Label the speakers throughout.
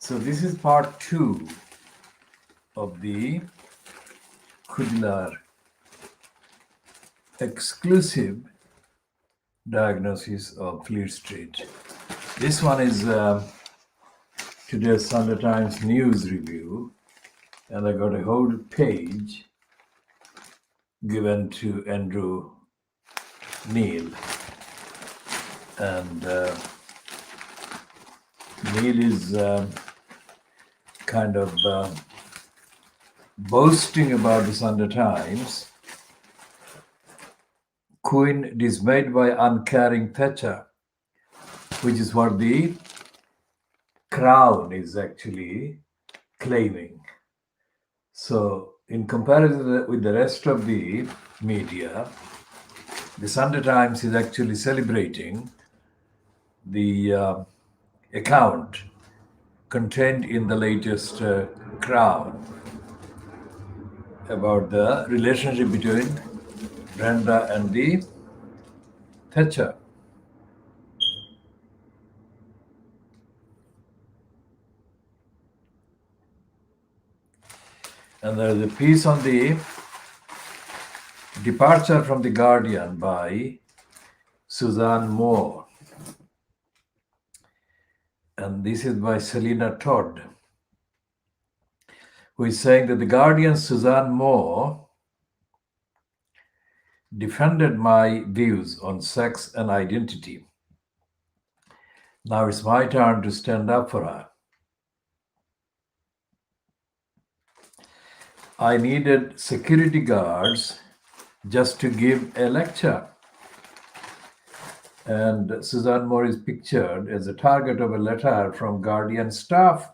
Speaker 1: So this is part 2 of the Khoodeelaar exclusive diagnosis of Fleet Street. This one is today's Sunday Times news review, and I got a whole page given to Andrew Neil. And Neil is kind of boasting about the Sunday Times. Queen dismayed by uncaring Thatcher, which is what the Crown is actually claiming. So in comparison with the rest of the media, the Sunday Times is actually celebrating the account contained in the latest Crown about the relationship between Brenda and the Thatcher. And there is a piece on the departure from the Guardian by Suzanne Moore. And this is by Selina Todd, who is saying that the Guardian's Suzanne Moore defended my views on sex and identity. Now it's my turn to stand up for her. I needed security guards just to give a lecture. And Suzanne Moore is pictured as a target of a letter from Guardian staff.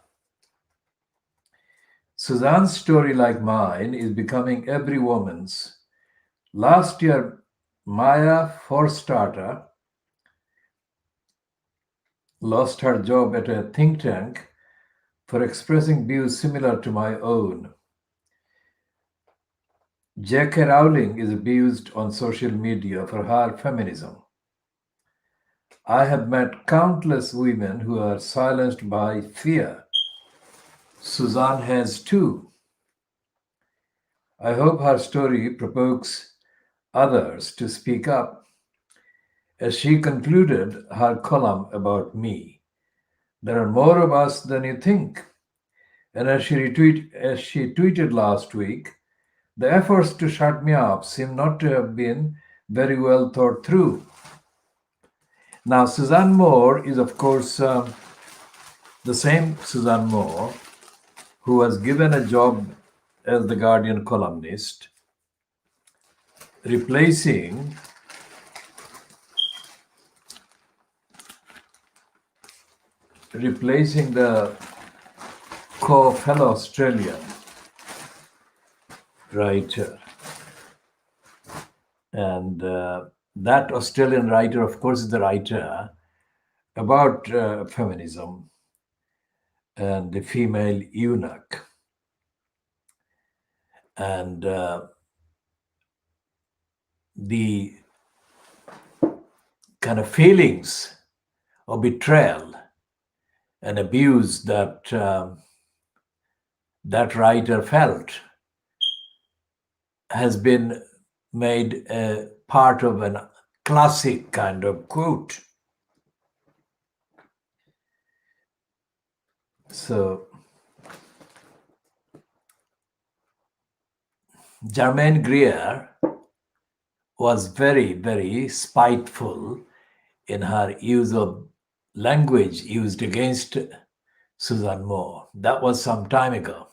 Speaker 1: Suzanne's story, like mine, is becoming every woman's. Last year, Maya Forstater lost her job at a think tank for expressing views similar to my own. J.K. Rowling is abused on social media for her feminism. I have met countless women who are silenced by fear. Suzanne has too. I hope her story provokes others to speak up. As she concluded her column about me, there are more of us than you think. And as she tweeted last week, the efforts to shut me up seem not to have been very well thought through. Now, Suzanne Moore is, of course, the same Suzanne Moore who was given a job as the Guardian columnist, replacing the fellow Australian writer. And that Australian writer, of course, is the writer about feminism and the female eunuch. And the kind of feelings of betrayal and abuse that that writer felt has been made a part of a classic kind of quote. So Germaine Greer was very, very spiteful in her use of language used against Suzanne Moore. That was some time ago.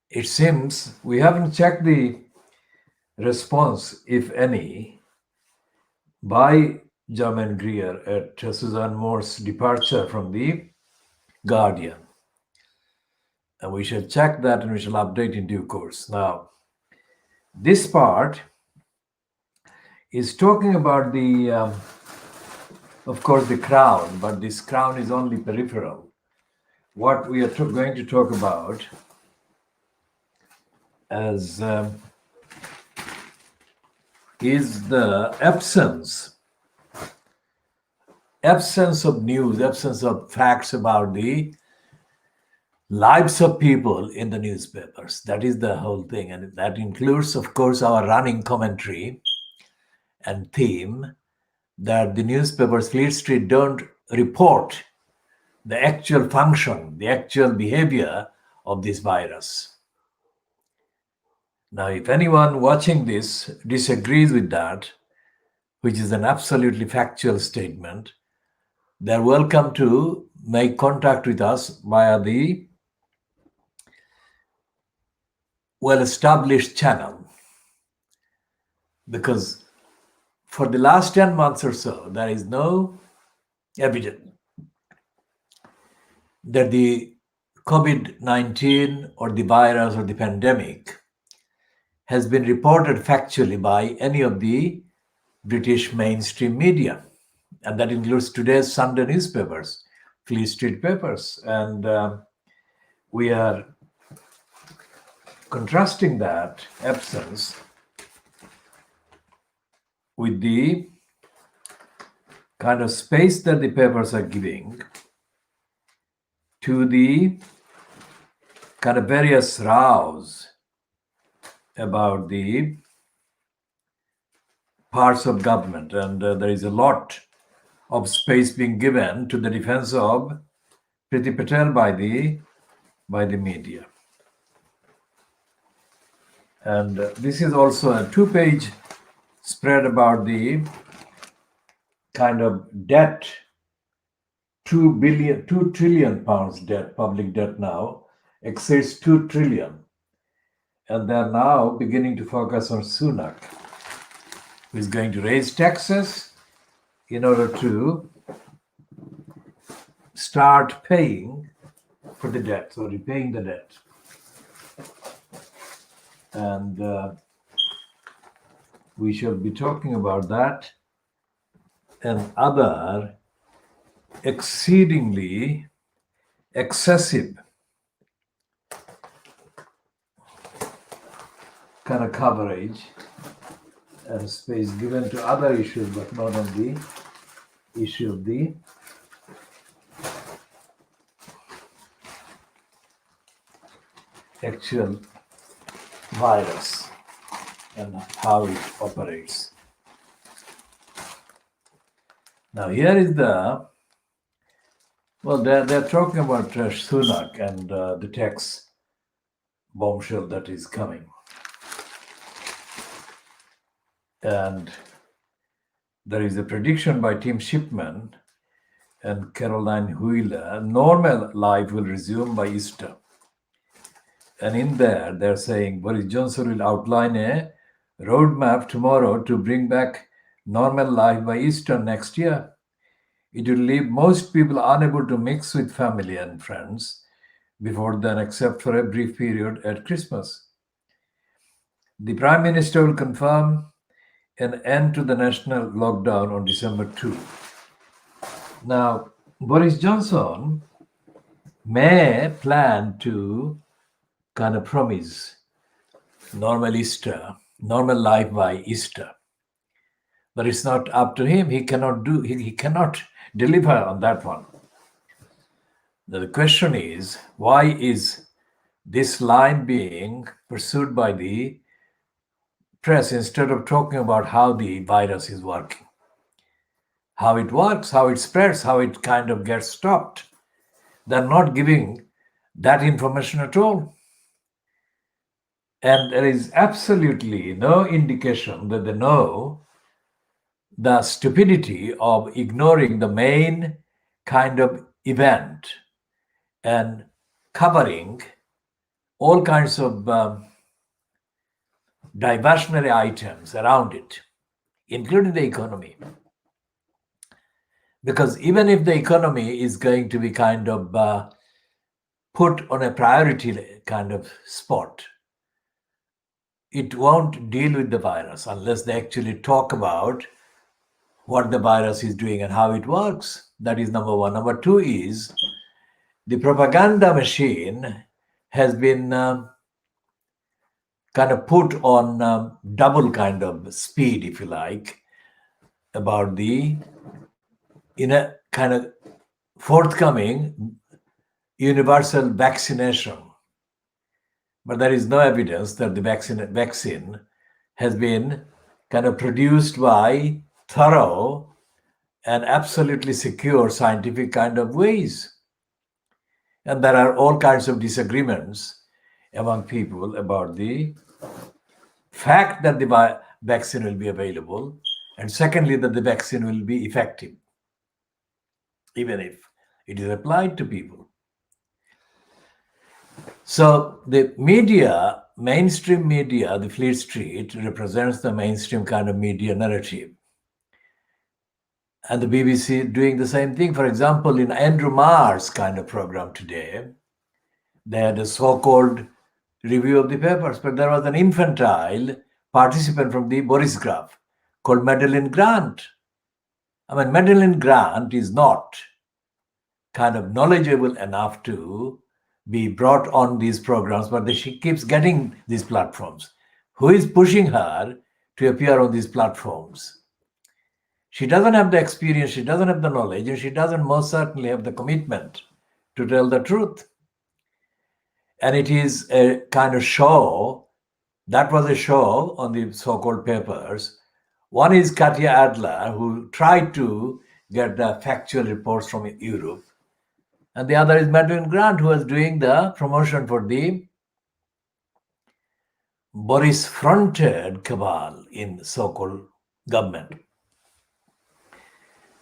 Speaker 1: It seems we haven't checked the response, if any, by Germaine Greer at Suzanne Moore's departure from the Guardian. And we shall check that and we shall update in due course. Now, this part is talking about the, of course, the Crown, but this Crown is only peripheral. What we are going to talk about as is the absence of news, absence of facts about the lives of people in the newspapers. That is the whole thing. And that includes, of course, our running commentary and theme that the newspapers, Fleet Street, don't report the actual function, the actual behavior of this virus. Now, if anyone watching this disagrees with that, which is an absolutely factual statement, they're welcome to make contact with us via the well-established channel. Because for the last 10 months or so, there is no evidence that the COVID-19 or the virus or the pandemic has been reported factually by any of the British mainstream media. And that includes today's Sunday newspapers, Fleet Street papers. And we are contrasting that absence with the kind of space that the papers are giving to the kind of various rows about the parts of government. And there is a lot of space being given to the defense of Priti Patel by the media. And this is also a 2-page spread about the kind of debt, 2 trillion pounds debt, public debt now exceeds 2 trillion. And they're now beginning to focus on Sunak, who is going to raise taxes in order to start paying for the debt, so repaying the debt. And we shall be talking about that and other exceedingly excessive kind of coverage and space given to other issues, but not on the issue of the actual virus and how it operates. Now here is the, well, they're talking about Sunak and the tax bombshell that is coming. And there is a prediction by Tim Shipman and Caroline Wheeler, normal life will resume by Easter. And in there, they're saying Boris Johnson will outline a roadmap tomorrow to bring back normal life by Easter next year. It will leave most people unable to mix with family and friends before then, except for a brief period at Christmas. The Prime Minister will confirm an end to the national lockdown on December 2. Now, Boris Johnson may plan to kind of promise normal Easter, normal life by Easter. But it's not up to him. He cannot deliver on that one. Now, the question is, why is this line being pursued by the press instead of talking about how the virus is working? How it works, how it spreads, how it kind of gets stopped. They're not giving that information at all. And there is absolutely no indication that they know the stupidity of ignoring the main kind of event and covering all kinds of diversionary items around it, including the economy. Because even if the economy is going to be kind of put on a priority kind of spot, it won't deal with the virus unless they actually talk about what the virus is doing and how it works. That is number one. Number two is the propaganda machine has been kind of put on double kind of speed, if you like, about the in a kind of forthcoming universal vaccination. But there is no evidence that the vaccine has been kind of produced by thorough and absolutely secure scientific kind of ways. And there are all kinds of disagreements among people about the fact that the vaccine will be available, and secondly, that the vaccine will be effective, even if it is applied to people. So the media, mainstream media, the Fleet Street represents the mainstream kind of media narrative. And the BBC doing the same thing. For example, in Andrew Marr's kind of program today, they had a so-called review of the papers, but there was an infantile participant from the Boris Graph called Madeline Grant. I mean, Madeline Grant is not kind of knowledgeable enough to be brought on these programs, but she keeps getting these platforms. Who is pushing her to appear on these platforms? She doesn't have the experience, she doesn't have the knowledge, and she doesn't most certainly have the commitment to tell the truth. And it is a kind of show, that was a show on the so-called papers. One is Katya Adler, who tried to get the factual reports from Europe. And the other is Madeline Grant, who was doing the promotion for the Boris-fronted cabal in so-called government.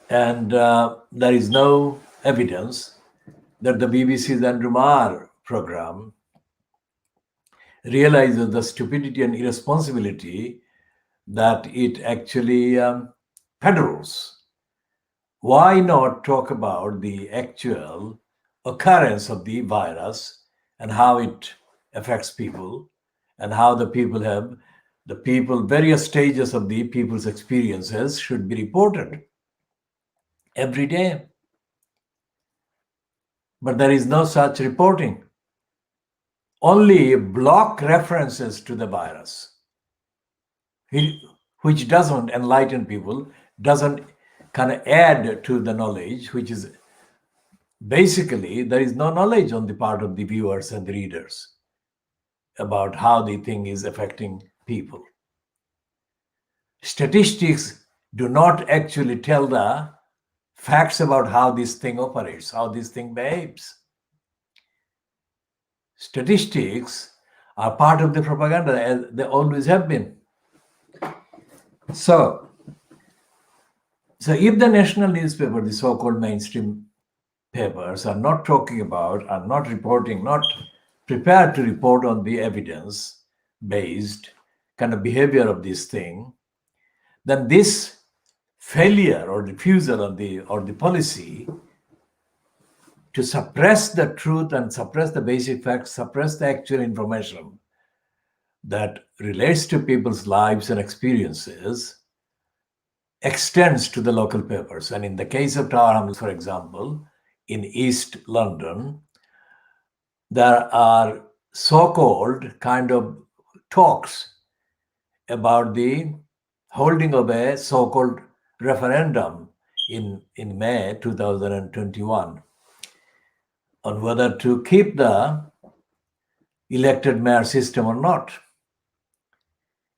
Speaker 1: And there is no evidence that the BBC's Andrew Marr program realizes the stupidity and irresponsibility that it actually peddles. Why not talk about the actual occurrence of the virus and how it affects people and how the people, various stages of the people's experiences should be reported every day. But there is no such reporting. Only block references to the virus, which doesn't enlighten people, doesn't kind of add to the knowledge, which is basically there is no knowledge on the part of the viewers and the readers about how the thing is affecting people. Statistics do not actually tell the facts about how this thing operates, how this thing behaves. Statistics are part of the propaganda, as they always have been. So if the national newspaper, the so-called mainstream papers, are not talking about, are not reporting, not prepared to report on the evidence-based kind of behavior of this thing, then this failure or refusal of the policy to suppress the truth and suppress the basic facts, suppress the actual information that relates to people's lives and experiences, extends to the local papers. And in the case of Tower Hamlets, for example, in East London, there are so-called kind of talks about the holding of a so-called referendum in May 2021 on whether to keep the elected mayor system or not.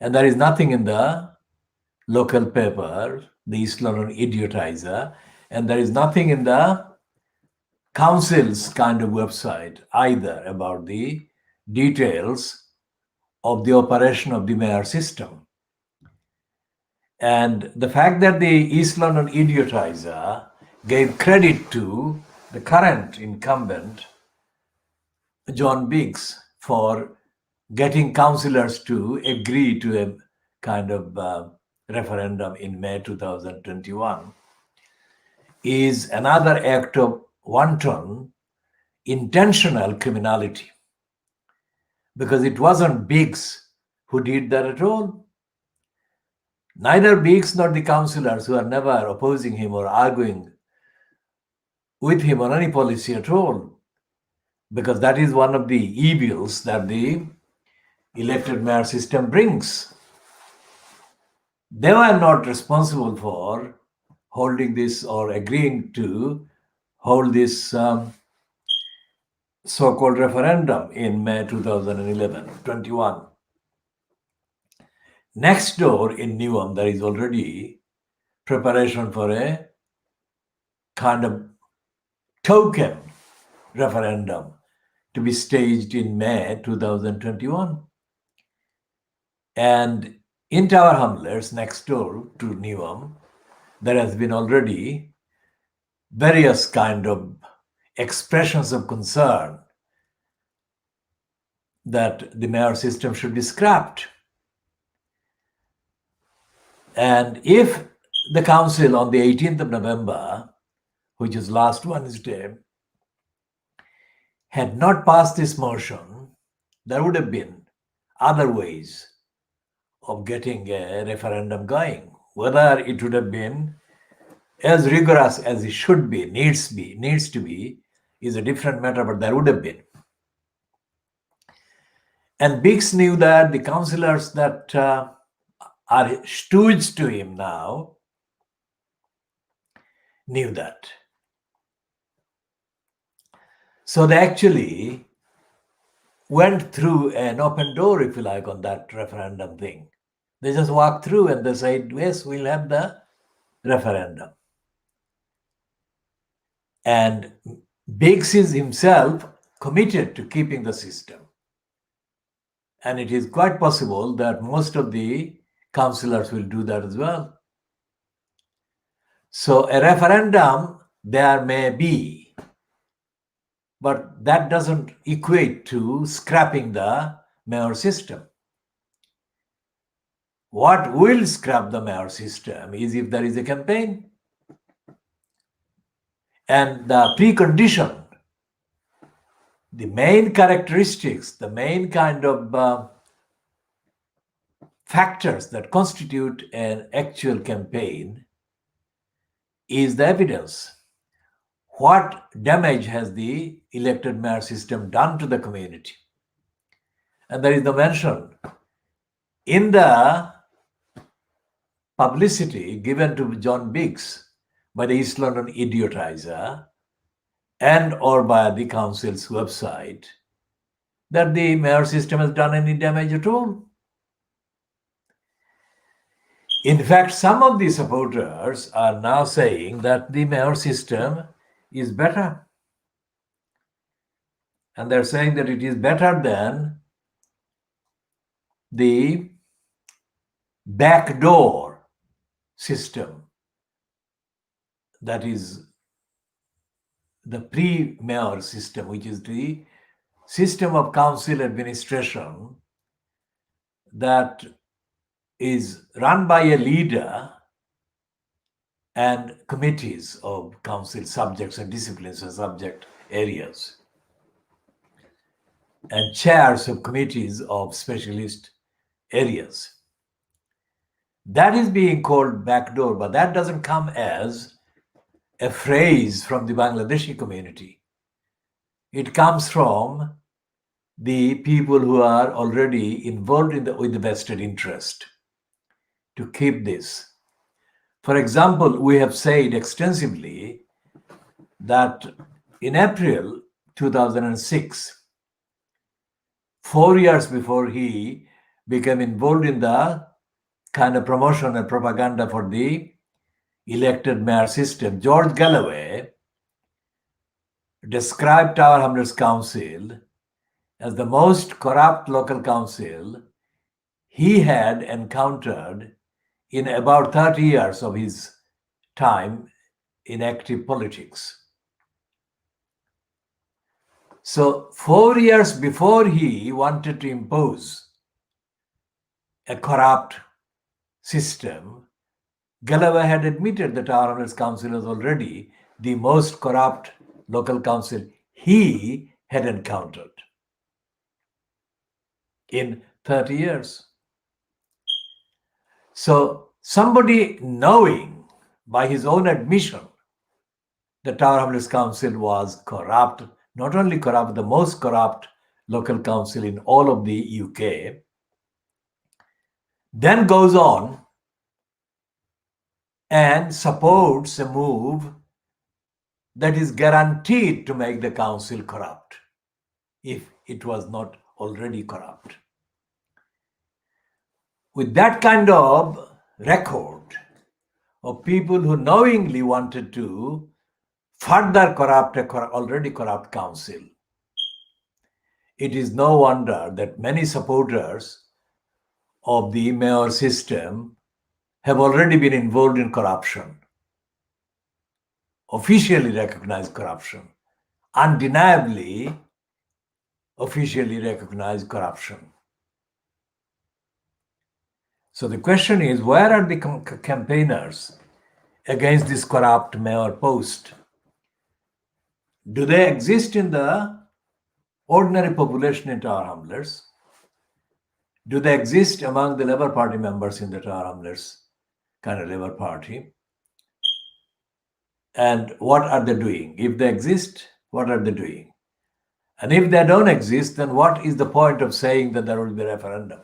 Speaker 1: And there is nothing in the local paper, the East London Idiotizer, and there is nothing in the council's kind of website either about the details of the operation of the mayor system. And the fact that the East London Idiotizer gave credit to the current incumbent, John Biggs, for getting councillors to agree to a kind of referendum in May 2021 is another act of wanton, intentional criminality. Because it wasn't Biggs who did that at all. Neither Biggs nor the councillors, who are never opposing him or arguing with him on any policy at all, because that is one of the evils that the elected mayor system brings. They were not responsible for holding this or agreeing to hold this so-called referendum in May 2011-21. Next door in Newham, there is already preparation for a kind of token referendum to be staged in May 2021. And in Tower Hamlets, next door to Newham, there has been already various kind of expressions of concern that the mayor system should be scrapped. And if the council on the 18th of November, which is last Wednesday, had not passed this motion, there would have been other ways of getting a referendum going. Whether it would have been as rigorous as it should be, needs to be, is a different matter, but there would have been. And Biggs knew that, the councillors that are stooges to him now knew that. So they actually went through an open door, if you like, on that referendum thing. They just walked through and they said, yes, we'll have the referendum. And Biggs is himself committed to keeping the system. And it is quite possible that most of the councillors will do that as well. So a referendum there may be, but that doesn't equate to scrapping the mayor system. What will scrap the mayor system is if there is a campaign. And the precondition, the main characteristics, the main kind of factors that constitute an actual campaign is the evidence. What damage has the elected mayor system done to the community? And there is the mention in the publicity given to John Biggs by the East London Idiotizer and or by the council's website that the mayor system has done any damage at all. In fact, some of the supporters are now saying that the mayor system is better. And they're saying that it is better than the backdoor system, that is the pre-mayor system, which is the system of council administration that is run by a leader and committees of council subjects and disciplines and subject areas, and chairs of committees of specialist areas. That is being called backdoor, but that doesn't come as a phrase from the Bangladeshi community. It comes from the people who are already involved with the vested interest to keep this. For example, we have said extensively that in April 2006, 4 years before he became involved in the kind of promotion and propaganda for the elected mayor system, George Galloway described Tower Hamlets Council as the most corrupt local council he had encountered in about 30 years of his time in active politics. So 4 years before he wanted to impose a corrupt system, Galloway had admitted that Tower Hamlets Council was already the most corrupt local council he had encountered in 30 years. So somebody knowing by his own admission that Tower Hamlets Council was corrupt, not only corrupt, the most corrupt local council in all of the UK, then goes on and supports a move that is guaranteed to make the council corrupt. if it was not already corrupt. With that kind of record of people who knowingly wanted to further corrupt a already corrupt council, it is no wonder that many supporters of the mayor system have already been involved in corruption, officially recognized corruption, undeniably officially recognized corruption. So the question is, where are the campaigners against this corrupt mayor post? Do they exist in the ordinary population in Tower Hamlets? Do they exist among the Labour Party members in the Tower Hamlets kind of Labour Party? And what are they doing? If they exist, what are they doing? And if they don't exist, then what is the point of saying that there will be a referendum?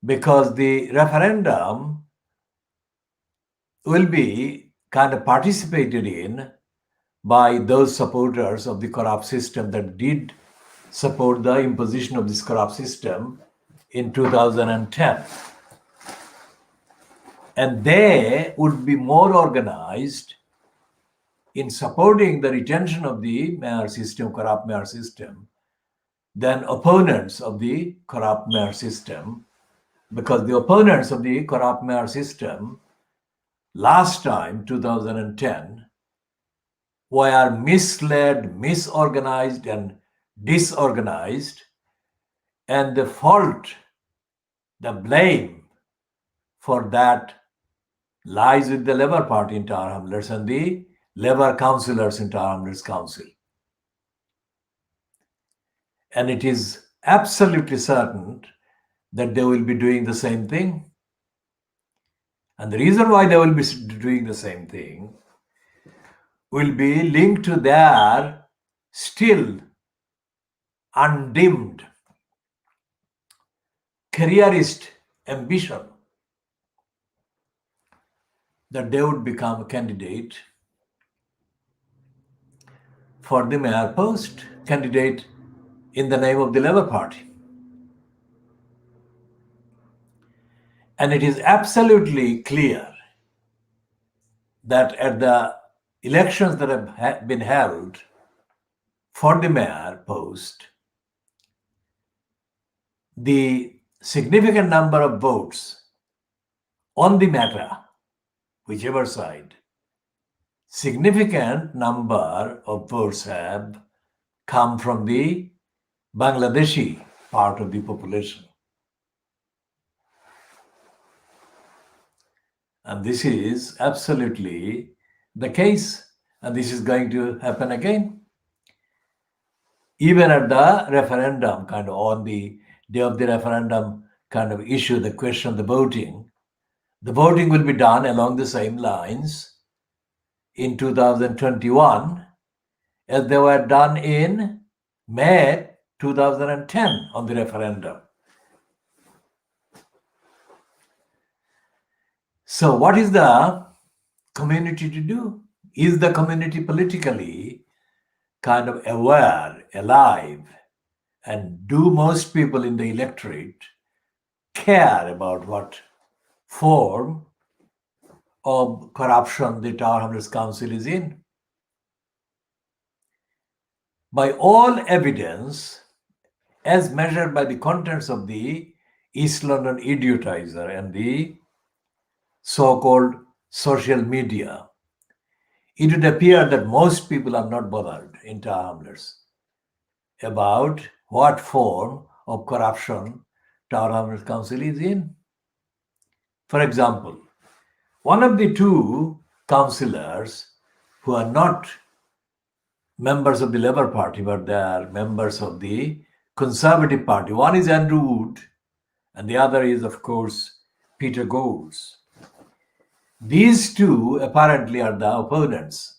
Speaker 1: Because the referendum will be kind of participated in by those supporters of the corrupt system that did support the imposition of this corrupt system in 2010. And they would be more organized in supporting the retention of the mayor system, corrupt mayor system, than opponents of the corrupt mayor system, because the opponents of the corrupt mayor system last time, 2010, were misled, misorganized, and disorganized, and the fault, the blame for that lies with the Labour Party in Tower Hamlets and the Labour councillors in Tower Hamlets Council. And it is absolutely certain that they will be doing the same thing. And the reason why they will be doing the same thing will be linked to their still undimmed careerist ambition that they would become a candidate for the mayor post, candidate in the name of the Labour Party. And it is absolutely clear that at the elections that have been held for the mayor post, the significant number of votes on the matter, whichever side, significant number of votes have come from the Bangladeshi part of the population. And this is absolutely the case, and this is going to happen again. Even at the referendum, kind of on the day of the referendum kind of issue, the question, the voting will be done along the same lines in 2021 as they were done in May 2010 on the referendum. So what is the community to do? Is the community politically kind of aware, alive, and do most people in the electorate care about what form of corruption the Tower Hamlets Council is in? By all evidence, as measured by the contents of the East London Idiotizer and the so-called social media, it would appear that most people are not bothered in Tower Hamlets about what form of corruption Tower Hamlets Council is in. For example, one of the two councillors who are not members of the Labour Party, but they are members of the Conservative Party. One is Andrew Wood, and the other is, of course, Peter Goulds. These two apparently are the opponents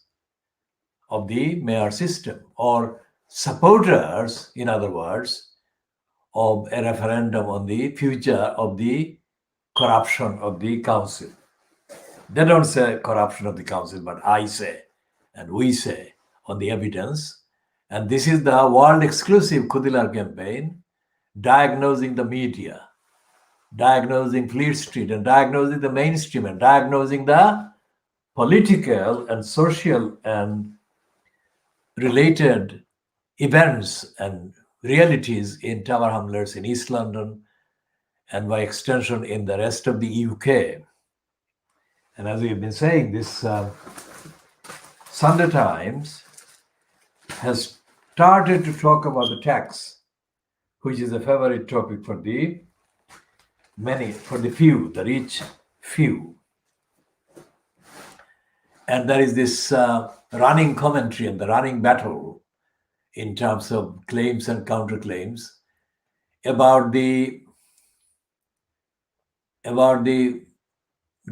Speaker 1: of the mayor system, or supporters, in other words, of a referendum on the future of the corruption of the council. They don't say corruption of the council, but I say, and we say, on the evidence And this is the world exclusive Khoodeelaar campaign, diagnosing the media, diagnosing Fleet Street, and diagnosing the mainstream, and diagnosing the political and social and related events and realities in Tower Hamlets in East London and by extension in the rest of the UK. And as we've been saying, this Sunday Times has started to talk about the tax, which is a favorite topic for the many, for the few, the rich few. And there is this running commentary and the running battle in terms of claims and counterclaims about the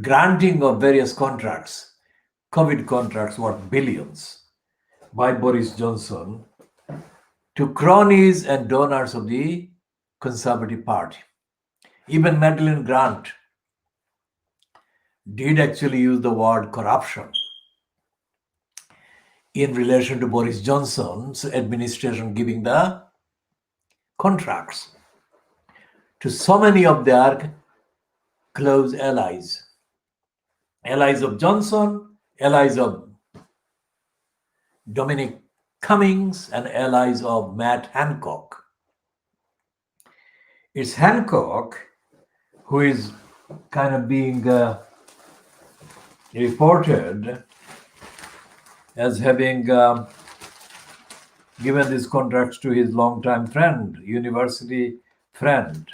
Speaker 1: granting of various contracts, COVID contracts worth billions, by Boris Johnson to cronies and donors of the Conservative Party. Even Madeleine Grant did actually use the word corruption in relation to Boris Johnson's administration giving the contracts to so many of their close allies. Allies of Johnson, allies of Dominic Cummings, and allies of Matt Hancock. It's Hancock who is kind of being reported as having given these contracts to his longtime friend, university friend.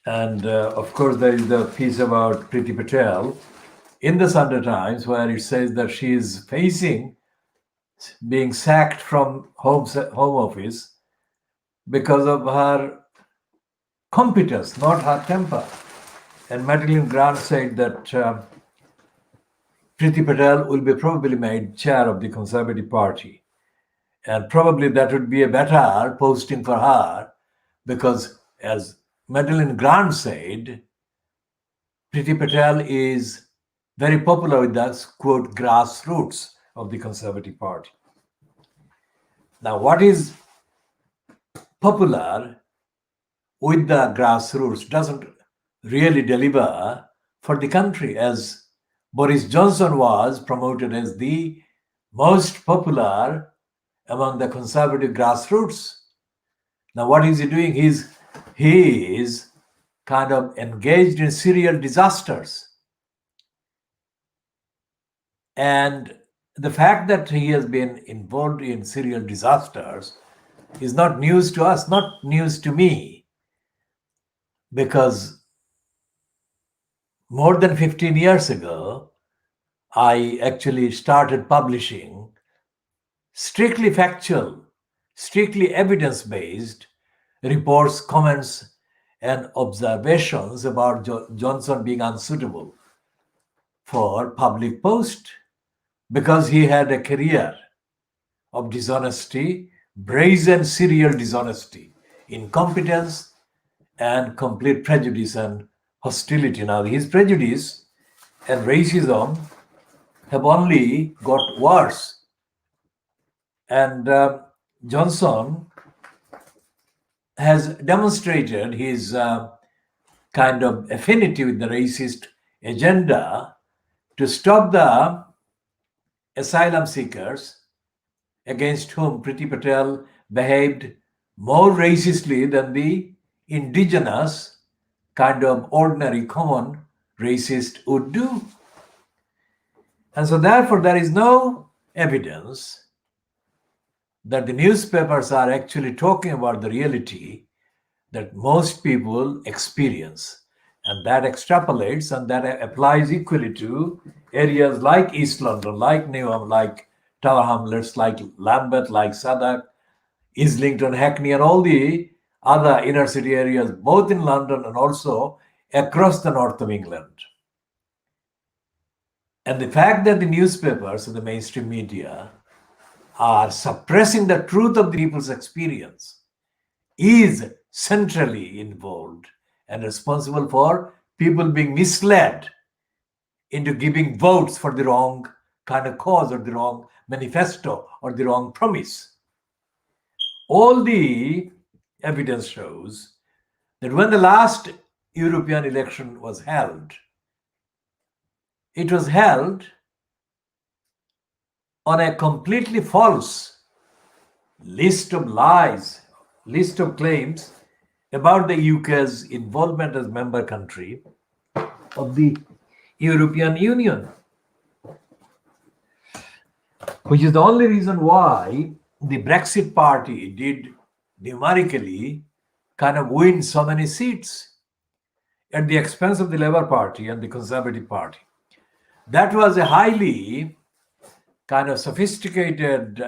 Speaker 1: And of course, there is the piece about Priti Patel in the Sunday Times where it says that she is facing being sacked from home office because of her competence, not her temper. And Madeleine Grant said that Priti Patel will be probably made chair of the Conservative Party. And probably that would be a better posting for her because, as Madeleine Grant said, Priti Patel is very popular with the, quote, grassroots of the Conservative Party. Now, what is popular with the grassroots doesn't really deliver for the country, as Boris Johnson was promoted as the most popular among the Conservative grassroots. Now, what is he doing? He is kind of engaged in serial disasters. And the fact that he has been involved in serial disasters is not news to us, not news to me, because more than 15 years ago, I actually started publishing strictly factual, strictly evidence-based reports, comments, and observations about Johnson being unsuitable for public post because he had a career of dishonesty, brazen serial dishonesty, incompetence, and complete prejudice and hostility. Now, his prejudice and racism have only got worse. And Johnson has demonstrated his kind of affinity with the racist agenda to stop the asylum seekers against whom Priti Patel behaved more racistly than the indigenous kind of ordinary common racist would do. And so therefore there is no evidence that the newspapers are actually talking about the reality that most people experience. And that extrapolates and that applies equally to areas like East London, like Newham, like Tower Hamlets, like Lambeth, like Southwark, Islington, Hackney, and all the other inner city areas, both in London and also across the north of England. And the fact that the newspapers and the mainstream media are suppressing the truth of the people's experience is centrally involved and responsible for people being misled into giving votes for the wrong kind of cause or the wrong manifesto or the wrong promise. All the evidence shows that when the last European election was held, it was held on a completely false list of lies, list of claims about the UK's involvement as member country of the European Union, which is the only reason why the Brexit party did numerically kind of win so many seats at the expense of the Labour Party and the Conservative Party. That was a highly kind of sophisticated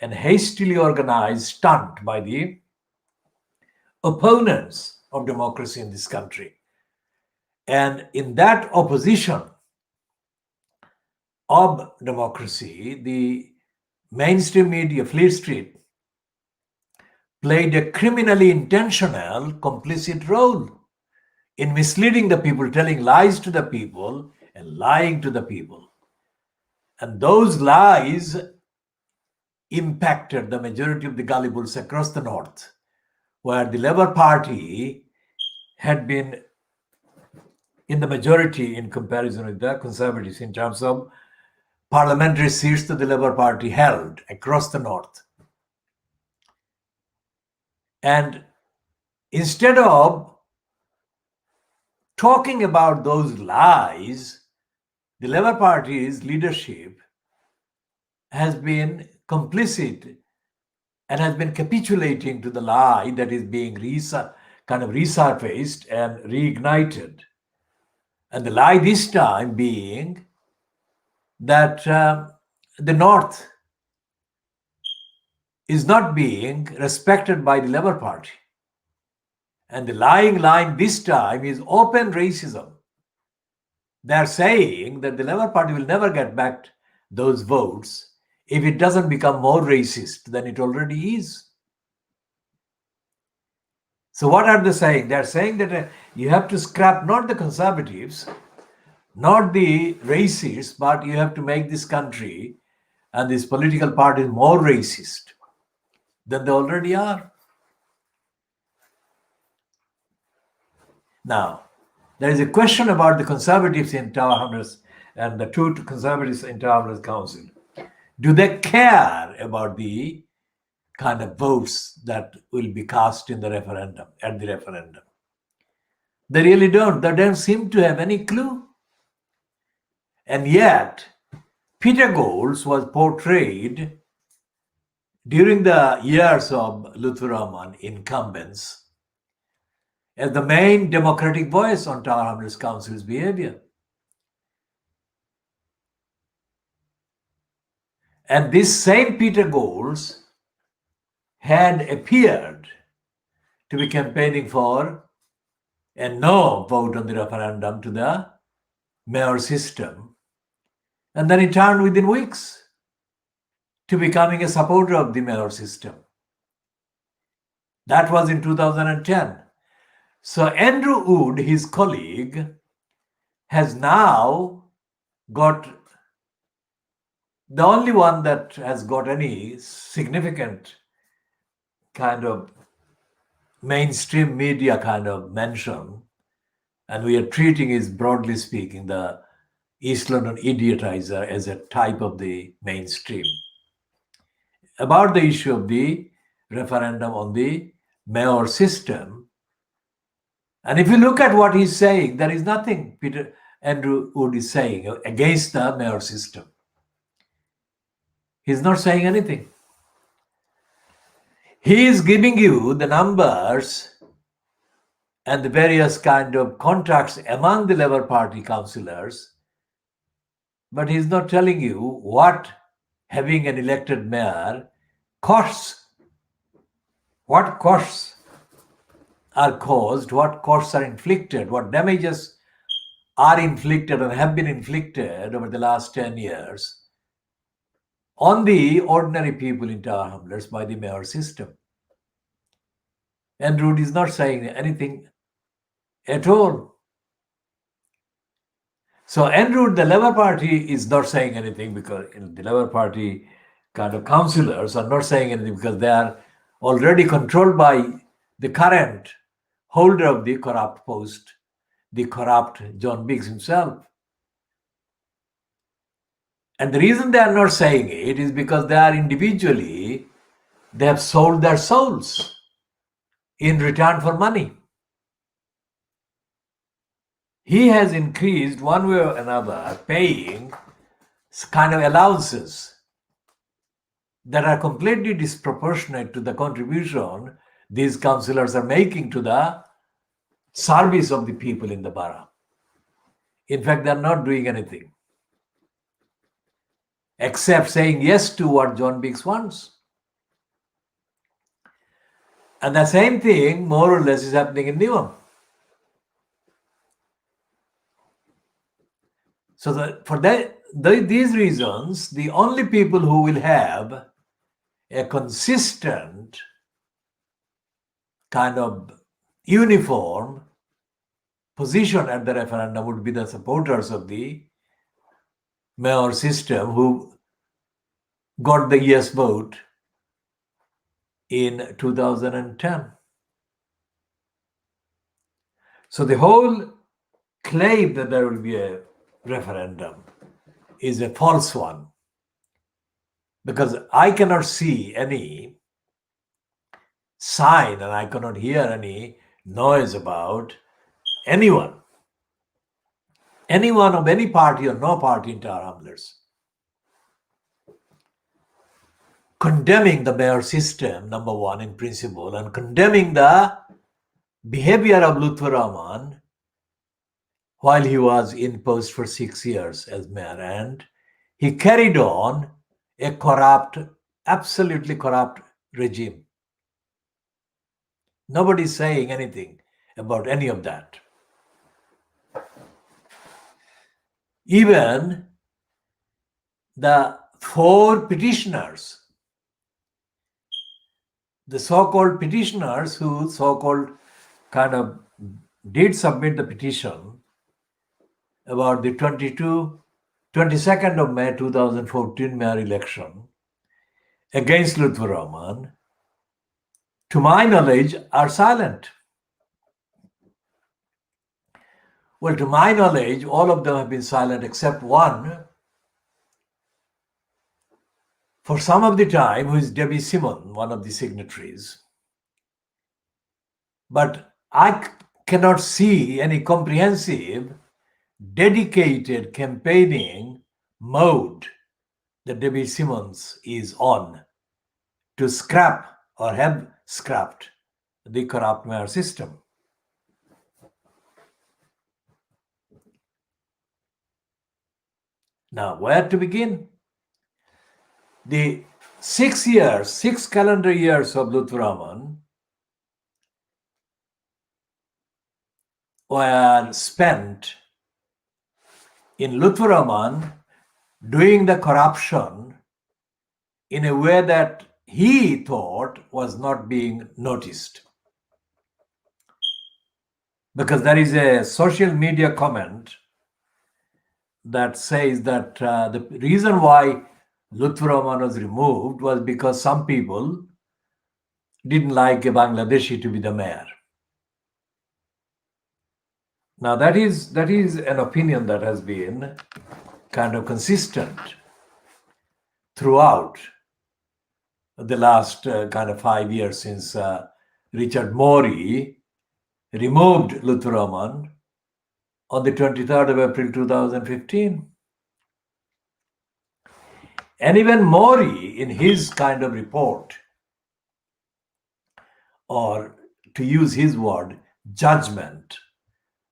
Speaker 1: and hastily organized stunt by the opponents of democracy in this country. And in that opposition of democracy, the mainstream media, Fleet Street, played a criminally intentional, complicit role in misleading the people, telling lies to the people and lying to the people. And those lies impacted the majority of the gullibles across the north, where the Labour Party had been in the majority in comparison with the Conservatives in terms of parliamentary seats that the Labour Party held across the north. And instead of talking about those lies, the Labour Party's leadership has been complicit and has been capitulating to the lie that is being kind of resurfaced and reignited. And the lie this time being that the North is not being respected by the Labour Party. And the lying line this time is open racism. They're saying that the Labour Party will never get back those votes if it doesn't become more racist than it already is. So what are they saying? They're saying that you have to scrap not the Conservatives, not the racists, but you have to make this country and these political parties more racist than they already are. Now, there is a question about the Conservatives in Tower Hamlets and the two Conservatives in Tower Hamlets Council. Do they care about the kind of votes that will be cast in the referendum, at the referendum? They really don't. They don't seem to have any clue. And yet, Peter Goals was portrayed during the years of Lutfur Rahman incumbents as the main democratic voice on Tower Hamlets Council's behavior. And this same Peter Goals had appeared to be campaigning for a no vote on the referendum to the mayor system. And then he turned within weeks to becoming a supporter of the mayor system. That was in 2010. So Andrew Wood, his colleague, has now got the only one that has got any significant kind of mainstream media kind of mention, and we are treating is, broadly speaking, the East London idiotizer as a type of the mainstream, about the issue of the referendum on the mayor system. And if you look at what he's saying, there is nothing Andrew Wood is saying against the mayor system. He's not saying anything. He is giving you the numbers and the various kind of contracts among the Labour Party councillors, but he's not telling you what having an elected mayor costs, what costs are caused, what costs are inflicted, what damages are inflicted and have been inflicted over the last 10 years on the ordinary people in Tower Hamlets by the mayor system. And Wood is not saying anything at all. So en route, the Labour Party is not saying anything because the Labour Party kind of councillors are not saying anything because they are already controlled by the current holder of the corrupt post, the corrupt John Biggs himself. And the reason they are not saying it is because they are individually, they have sold their souls in return for money. He has increased one way or another, paying kind of allowances that are completely disproportionate to the contribution these councillors are making to the service of the people in the borough. In fact, they are not doing anything except saying yes to what John Biggs wants. And the same thing, more or less, is happening in Newham. So these reasons, the only people who will have a consistent kind of uniform position at the referendum would be the supporters of the mayor system who got the yes vote in 2010. So the whole claim that there will be a referendum is a false one, because I cannot see any sign and I cannot hear any noise about anyone of any party or no party in Tower Hamlets condemning the mayor system, number one, in principle, and condemning the behavior of Lutfur Rahman while he was in post for 6 years as mayor. And he carried on a corrupt, absolutely corrupt regime. Nobody is saying anything about any of that. Even the 4 petitioners, the so-called petitioners who so-called kind of did submit the petition about the 22nd of May 2014 mayor election against Lutfur Rahman, to my knowledge, are silent. Well, to my knowledge, all of them have been silent except one, for some of the time, who is Debbie Simon, one of the signatories. But I cannot see any comprehensive, dedicated campaigning mode that Debbie Simmons is on to scrap or have scrapped the corrupt mayor system. Now, where to begin? The 6 calendar years of Lutfur Rahman were spent in Lutfur Rahman doing the corruption in a way that he thought was not being noticed. Because there is a social media comment that says that the reason why Lutfur Rahman was removed was because some people didn't like a Bangladeshi to be the mayor. Now that is an opinion that has been kind of consistent throughout the last kind of 5 years since Richard Morey removed Lutfur Rahman on the 23rd of April 2015. And even Morey, in his kind of report, or to use his word, judgment,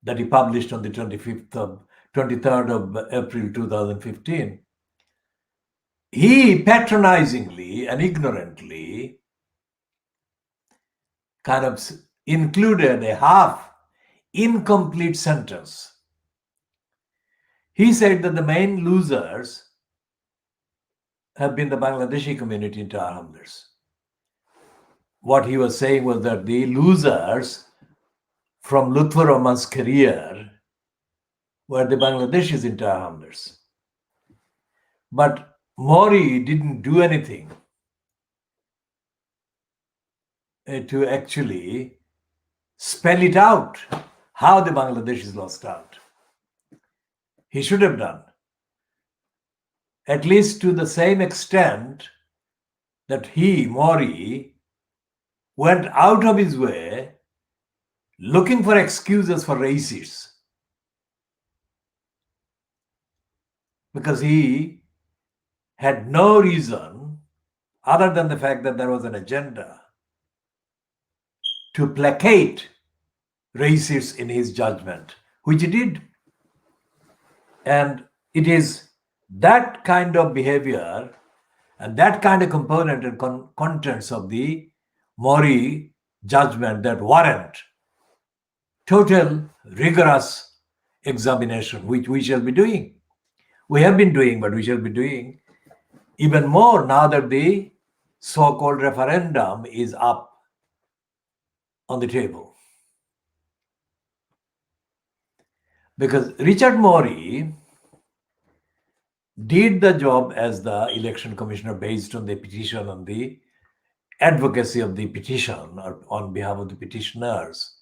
Speaker 1: that he published on the 23rd of April 2015, he patronizingly and ignorantly kind of included a half incomplete sentence. He said that the main losers have been the Bangladeshi community in Tower Hamlets. What he was saying was that the losers from Lutfur Rahman's career were the Bangladeshis in Tower Hamlets. But Mori didn't do anything to actually spell it out how the Bangladeshis lost out. He should have done, at least to the same extent that he, Mori, went out of his way looking for excuses for racists, because he had no reason other than the fact that there was an agenda to placate racists in his judgment, which he did. And it is that kind of behavior and that kind of component and contents of the Mori judgment that warrant total rigorous examination, which we shall be doing. We have been doing, but we shall be doing even more now that the so-called referendum is up on the table. Because Richard Mori did the job as the election commissioner based on the petition and the advocacy of the petition or on behalf of the petitioners.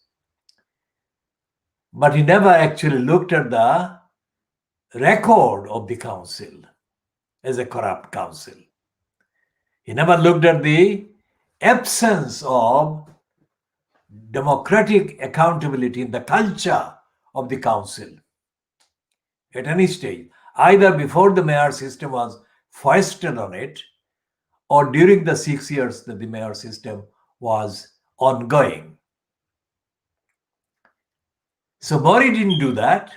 Speaker 1: But he never actually looked at the record of the council as a corrupt council. He never looked at the absence of democratic accountability in the culture of the council at any stage, either before the mayor system was foisted on it or during the 6 years that the mayor system was ongoing. So Mori didn't do that.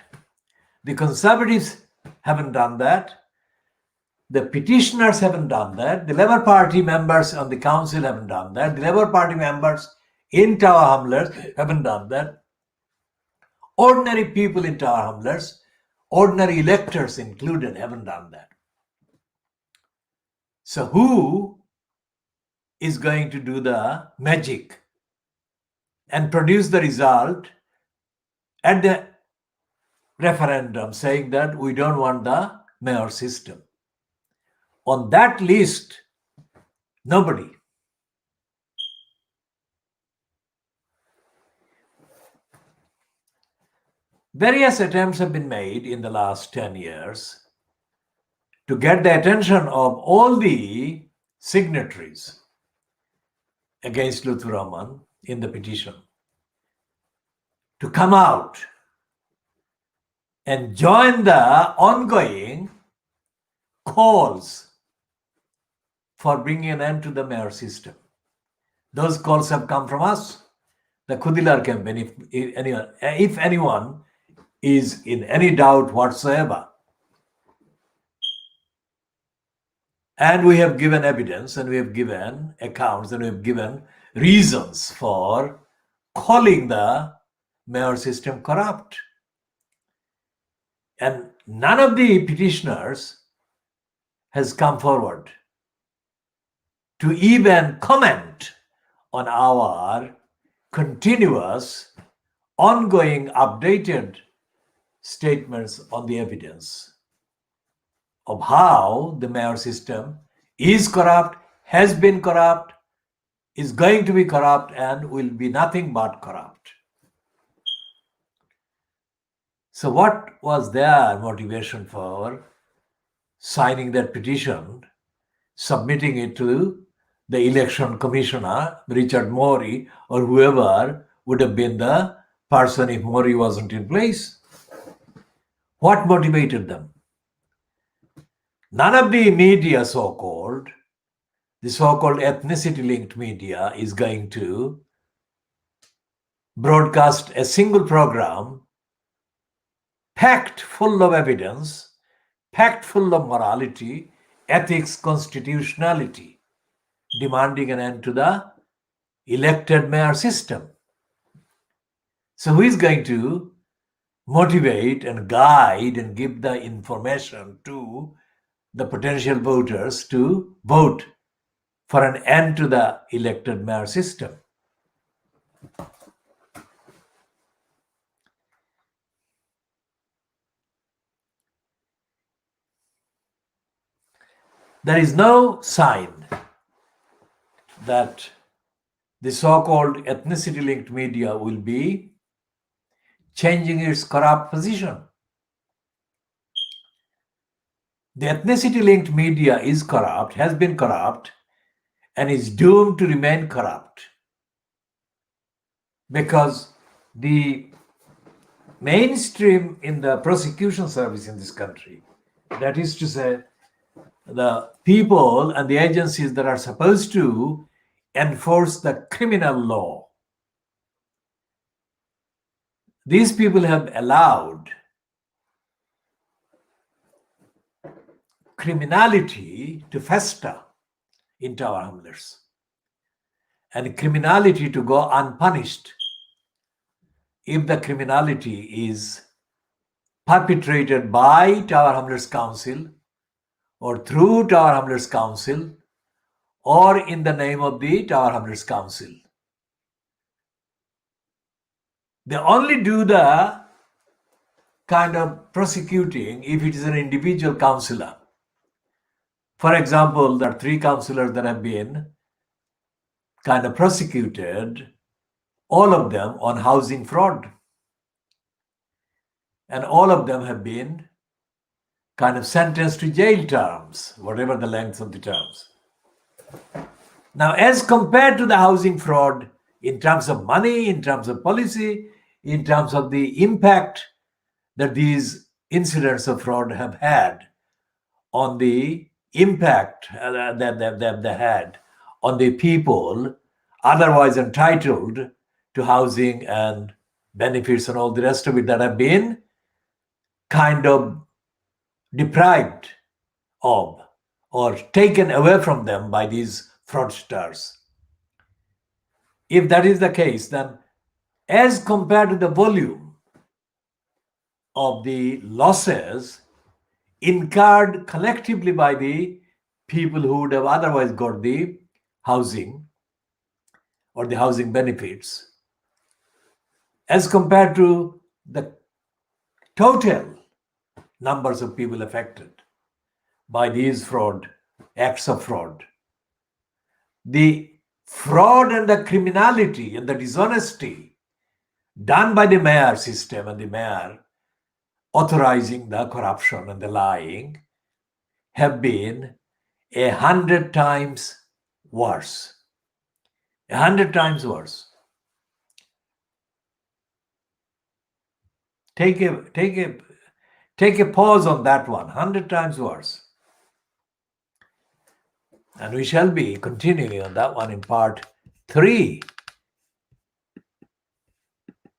Speaker 1: The Conservatives haven't done that. The petitioners haven't done that. The Labour Party members on the council haven't done that. The Labour Party members in Tower Hamlets haven't done that. Ordinary people in Tower Hamlets, ordinary electors included, haven't done that. So who is going to do the magic and produce the result at the referendum saying that we don't want the mayor system? On that list, nobody. Various attempts have been made in the last 10 years to get the attention of all the signatories against Lutfur Rahman in the petition to come out and join the ongoing calls for bringing an end to the mayor system. Those calls have come from us, the Khoodeelaar campaign, if anyone is in any doubt whatsoever. And we have given evidence and we have given accounts and we have given reasons for calling the mayor system corrupt. And none of the petitioners has come forward to even comment on our continuous, ongoing, updated statements on the evidence of how the mayor system is corrupt, has been corrupt, is going to be corrupt, and will be nothing but corrupt. So what was their motivation for signing that petition, submitting it to the election commissioner, Richard Mori, or whoever would have been the person if Mori wasn't in place? What motivated them? None of the media, so-called, the so-called ethnicity-linked media, is going to broadcast a single program packed full of evidence, packed full of morality, ethics, constitutionality, demanding an end to the elected mayor system. So who is going to motivate and guide and give the information to the potential voters to vote for an end to the elected mayor system? There is no sign that the so-called ethnicity-linked media will be changing its corrupt position. The ethnicity-linked media is corrupt, has been corrupt, and is doomed to remain corrupt, because the mainstream in the prosecution service in this country, that is to say, the people and the agencies that are supposed to enforce the criminal law, these people have allowed criminality to fester in Tower Hamlets and criminality to go unpunished if the criminality is perpetrated by Tower Hamlets Council or through Tower Hamlets Council or in the name of the Tower Hamlets Council. They only do the kind of prosecuting if it is an individual councillor. For example, there are 3 councillors that have been kind of prosecuted, all of them on housing fraud. And all of them have been kind of sentenced to jail terms, whatever the length of the terms. Now, as compared to the housing fraud, in terms of money, in terms of policy, in terms of the impact that these incidents of fraud have had on the impact that they had on the people otherwise entitled to housing and benefits and all the rest of it that have been kind of deprived of or taken away from them by these fraudsters. If that is the case, then as compared to the volume of the losses incurred collectively by the people who would have otherwise got the housing or the housing benefits, as compared to the total numbers of people affected by these acts of fraud, the fraud and the criminality and the dishonesty done by the mayor system and the mayor authorizing the corruption and the lying have been 100 times worse. 100 times worse. Take a pause on that one. 100 times worse. And we shall be continuing on that one in part 3